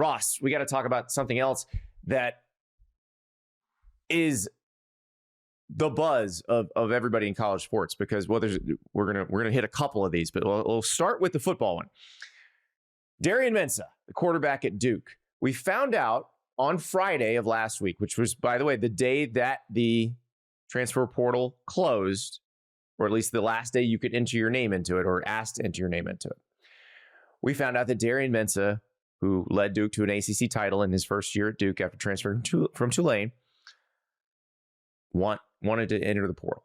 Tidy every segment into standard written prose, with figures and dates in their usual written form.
Ross, we got to talk about something else that is the buzz of everybody in college sports, because we're gonna hit a couple of these, but we'll start with the football one. Darien Mensah, the quarterback at Duke. We found out on Friday of last week, which was, by the way, the day that the transfer portal closed, or at least the last day you could enter your name into it, or asked to enter your name into it. We found out that Darien Mensah, who led Duke to an ACC title in his first year at Duke after transferring from Tulane, wanted to enter the portal.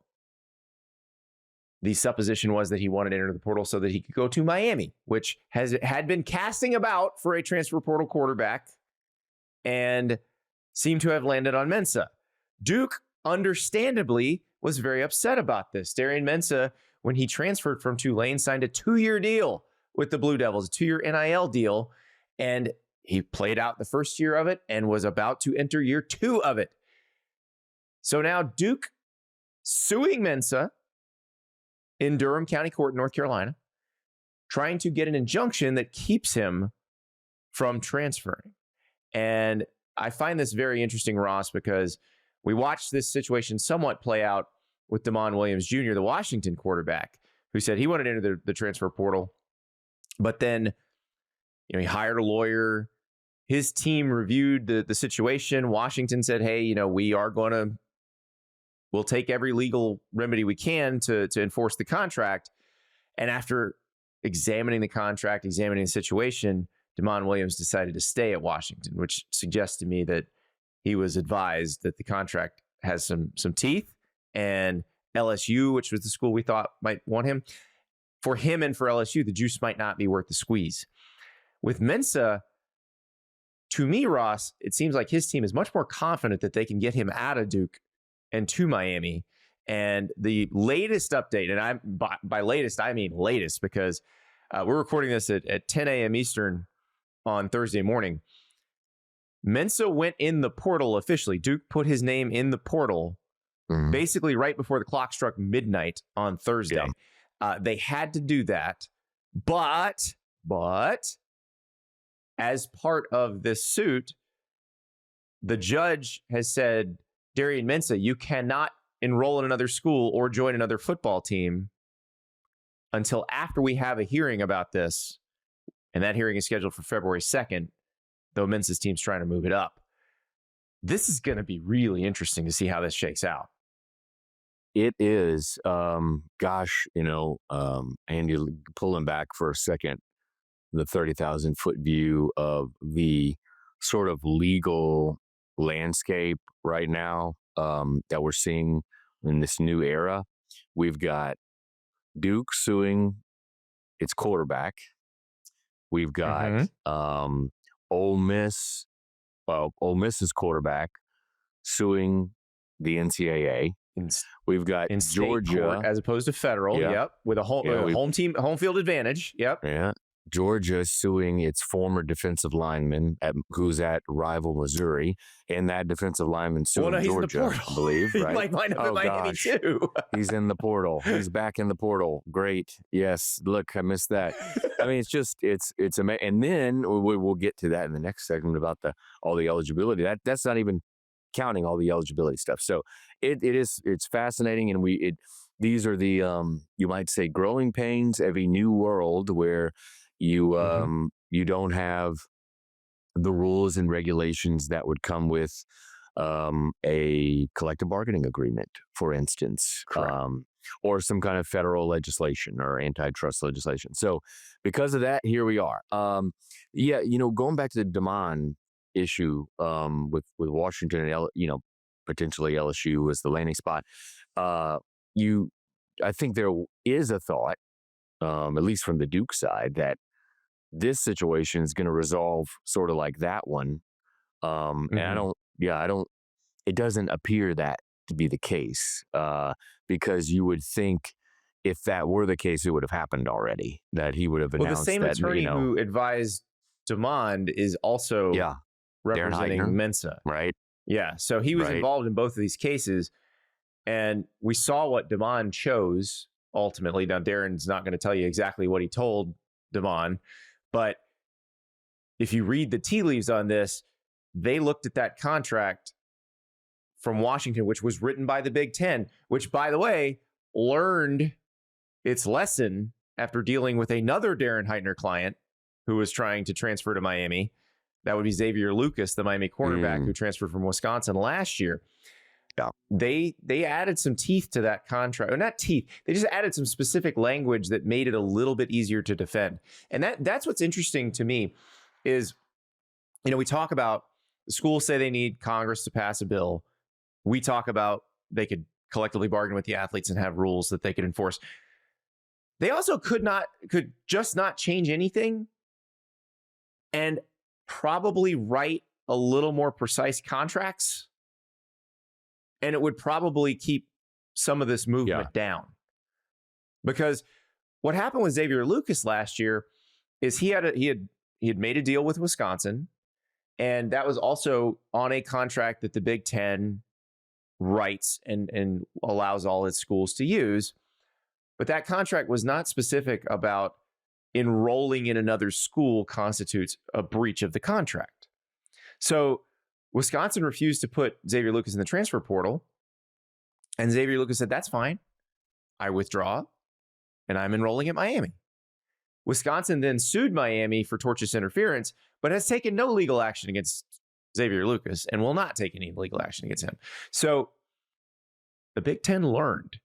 The supposition was that he wanted to enter the portal so that he could go to Miami, which had been casting about for a transfer portal quarterback and seemed to have landed on Mensah. Duke, understandably, was very upset about this. Darien Mensah, when he transferred from Tulane, signed a 2-year deal with the Blue Devils, a 2-year NIL deal, and he played out the first year of it and was about to enter year 2 of it. So now Duke suing Mensah in Durham County Court, North Carolina, trying to get an injunction that keeps him from transferring. And I find this very interesting, Ross, because we watched this situation somewhat play out with Damon Williams Jr., the Washington quarterback, who said he wanted to enter the transfer portal. But then, he hired a lawyer. His team reviewed the situation. Washington said, hey, we'll take every legal remedy we can to enforce the contract. And after examining the contract, examining the situation, Damon Williams decided to stay at Washington, which suggests to me that he was advised that the contract has some teeth, and LSU, which was the school we thought might want him, for him and for LSU, the juice might not be worth the squeeze. With Mensah, to me, Ross, it seems like his team is much more confident that they can get him out of Duke and to Miami. And the latest update, and by latest, I mean latest, because we're recording this at 10 a.m. Eastern on Thursday morning. Mensah went in the portal officially. Duke put his name in the portal basically right before the clock struck midnight on Thursday. Yeah. They had to do that. But as part of this suit, the judge has said, Darien Mensah, you cannot enroll in another school or join another football team until after we have a hearing about this. And that hearing is scheduled for February 2nd, though Mensah's team's trying to move it up. This is going to be really interesting to see how this shakes out. It is. Andy, pulling back for a second, the 30,000-foot view of the sort of legal landscape right now that we're seeing in this new era. We've got Duke suing its quarterback. We've got Ole Miss's quarterback suing the NCAA. We've got in Georgia, as opposed to federal. Yep, with a home field advantage. Yep. Yeah. Georgia suing its former defensive lineman who's at rival Missouri, and that defensive lineman suing Georgia, I believe. Right? He might wind up in Miami too. He's in the portal. He's back in the portal. Great. Yes. Look, I missed that. I mean, it's amazing. And then we'll get to that in the next segment about all the eligibility. That's not even counting all the eligibility stuff. So it's fascinating, and these are the you might say growing pains of a new world where you don't have the rules and regulations that would come with a collective bargaining agreement, for instance, or some kind of federal legislation or antitrust legislation. So because of that, here we are. Going back to the Damon issue with Washington and potentially LSU as the landing spot. I think there is a thought, at least from the Duke side, that this situation is going to resolve sort of like that one. And it doesn't appear that to be the case, because you would think if that were the case, it would have happened already, that he would have announced that. Well, the same attorney who advised Damon is also representing Mensah. Right. Yeah. So he was involved in both of these cases, and we saw what Damon chose ultimately. Now, Darren's not going to tell you exactly what he told Damon, but if you read the tea leaves on this, they looked at that contract from Washington, which was written by the Big Ten, which, by the way, learned its lesson after dealing with another Darren Heitner client who was trying to transfer to Miami. That would be Xavier Lucas, the Miami cornerback who transferred from Wisconsin last year. Yeah. They added some teeth to that contract. Or not teeth. They just added some specific language that made it a little bit easier to defend. And that's what's interesting to me is, we talk about the schools say they need Congress to pass a bill. We talk about they could collectively bargain with the athletes and have rules that they could enforce. They also could just not change anything and probably write a little more precise contracts. And it would probably keep some of this movement down. Because what happened with Xavier Lucas last year is he had made a deal with Wisconsin, and that was also on a contract that the Big Ten writes and allows all its schools to use. But that contract was not specific about enrolling in another school constitutes a breach of the contract. So Wisconsin refused to put Xavier Lucas in the transfer portal. And Xavier Lucas said, that's fine. I withdraw and I'm enrolling at Miami. Wisconsin then sued Miami for tortious interference, but has taken no legal action against Xavier Lucas and will not take any legal action against him. So the Big Ten learned.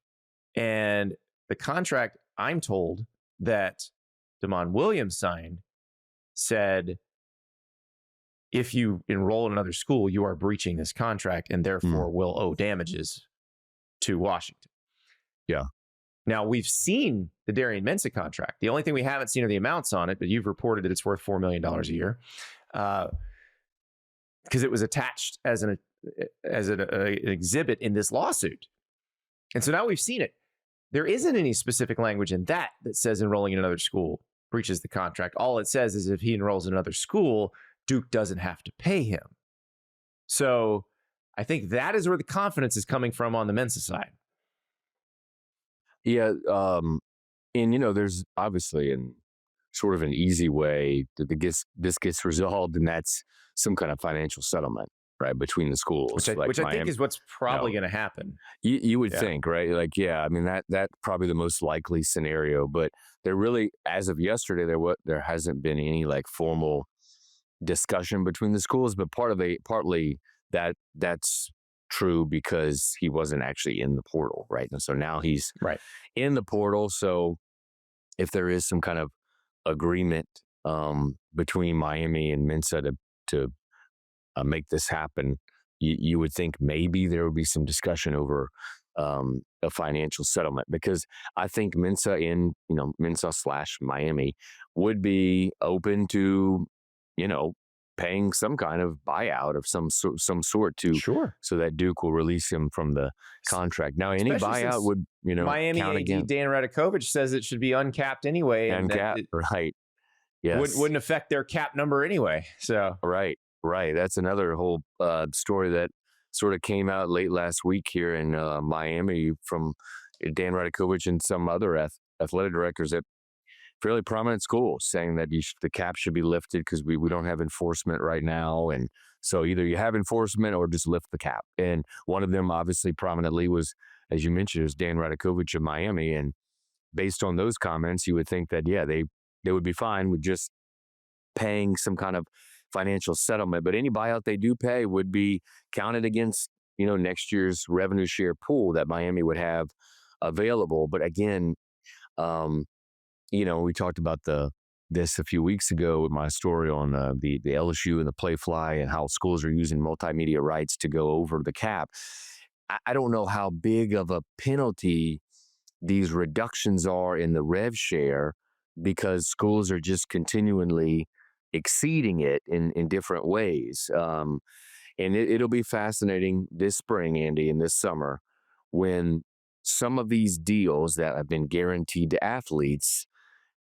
And the contract, I'm told, that Damon Williams signed said, if you enroll in another school, you are breaching this contract and therefore will owe damages to Washington. Yeah. Now, we've seen the Darien Mensah contract. The only thing we haven't seen are the amounts on it, but you've reported that it's worth $4 million a year because it was attached as an exhibit in this lawsuit. And so now we've seen it. There isn't any specific language in that says enrolling in another school breaches the contract. All it says is if he enrolls in another school, Duke doesn't have to pay him. So I think that is where the confidence is coming from on the Mensah side. Yeah. And, there's obviously sort of an easy way that this gets resolved, and that's some kind of financial settlement, right, between the schools. Which I think is what's probably going to happen. You would think, right? Like, I mean, that's probably the most likely scenario. But there really, as of yesterday, there hasn't been any like formal discussion between the schools. But partly that's true because he wasn't actually in the portal, right? And so now he's in the portal. So if there is some kind of agreement between Miami and Mensah to make this happen, you would think maybe there would be some discussion over a financial settlement, because I think Mensah Mensah/Miami would be open to, paying some kind of buyout of some sort to so that Duke will release him from the contract. Now, any buyout would, Miami count AD again. Dan Radakovich says it should be uncapped anyway. Uncapped, right. Yes. Wouldn't affect their cap number anyway. So Right. That's another whole story that sort of came out late last week here in Miami from Dan Radakovich and some other athletic directors at fairly prominent schools saying that the cap should be lifted because we don't have enforcement right now. And so either you have enforcement or just lift the cap. And one of them obviously prominently was, as you mentioned, is Dan Radakovich of Miami. And based on those comments, you would think that, they would be fine with just paying some kind of financial settlement. But any buyout they do pay would be counted against, next year's revenue share pool that Miami would have available. But again, we talked about this a few weeks ago with my story on the LSU and the Playfly and how schools are using multimedia rights to go over the cap. I don't know how big of a penalty these reductions are in the rev share, because schools are just continually exceeding it in different ways. And it'll be fascinating this spring, Andy, and this summer, when some of these deals that have been guaranteed to athletes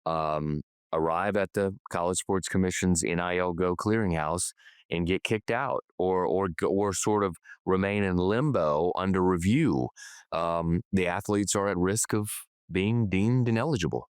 arrive at the College Sports Commission's NIL Go clearinghouse and get kicked out or sort of remain in limbo under review. The athletes are at risk of being deemed ineligible.